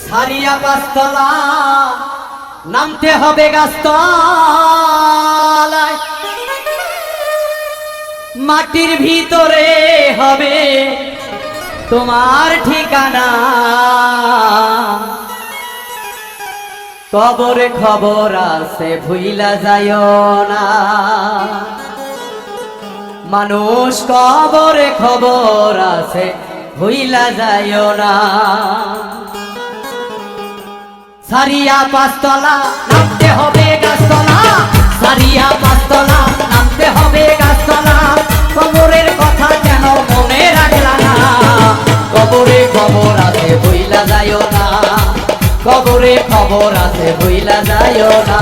সারিয়া গাছতলা নামতে হবে গাছতলায়, মাটির ভিতরে হবে তোমার ঠিকানা। কবরে খবর আছে ভুইলা যাইও না, মানুষ কবরে খবর আছে ভুইলা যাইও না। সারিয়া পাঁচতলা নামতে হবে গাছতলা, সারিয়া পাঁচতলা নামতে হবে গাছতলা। কবরের কথা কেন মনে রাখলা না, কবরে খবর আছে ভুইলা যাইও না, কবরে খবর আছে ভুইলা যাইও না।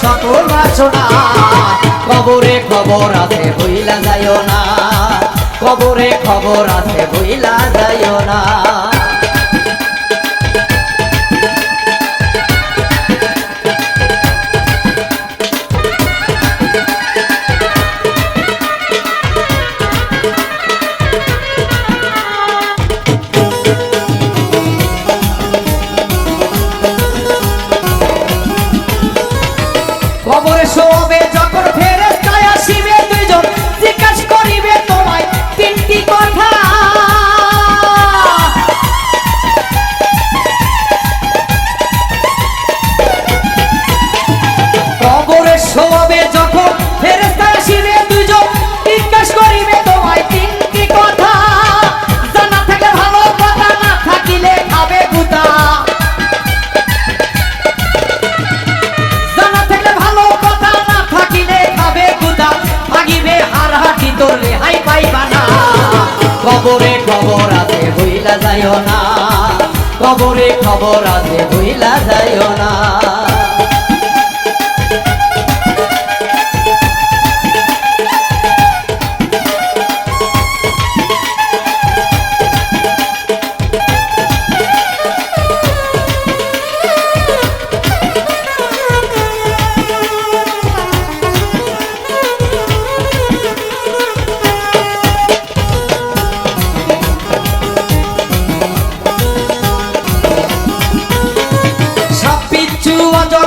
সকল বাসনা কবরে খবর আছে ভুইলা যাইও না, কবরে খবর আছে ভুইলা যাইও না। কবরে শোবে যখন ফেরেশতায় আসিবে দুইজন, জিজ্ঞাসা করিবে তোমায় তিনটি কথা। কবরে শোবে যখন ফেরেশতায় আসিবে দুইজন, জিজ্ঞাসা করিবে তোমায় তিনটি কথা। জানা থাকলে ভালো কথা, না থাকিলে খাবে গুতা। কবরে খবর আছে ভুইলা যাইও না, কবরে খবর আছে ভুইলা যাইও না।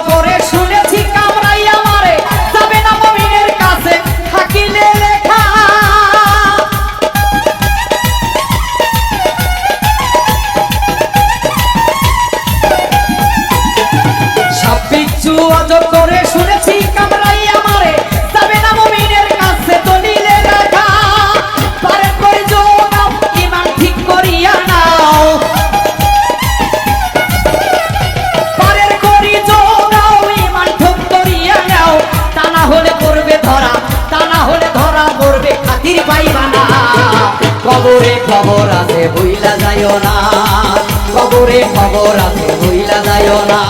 করে শুনেছি কামড়াই আমারে যাবে না মুমিনের কাছে থাকিলে লেখা। সব বিচ্ছু অজব করে শুনেছি কামড়াই আমারে যাবে না মুমিনের কাছে দলিলে লেখা। পারে করি জোনাও ঈমান ঠিক করিয়া নাও, কবরে খবর আছে ভুইলা যাইও না, কবরে খবর আছে ভুইলা যাইও না।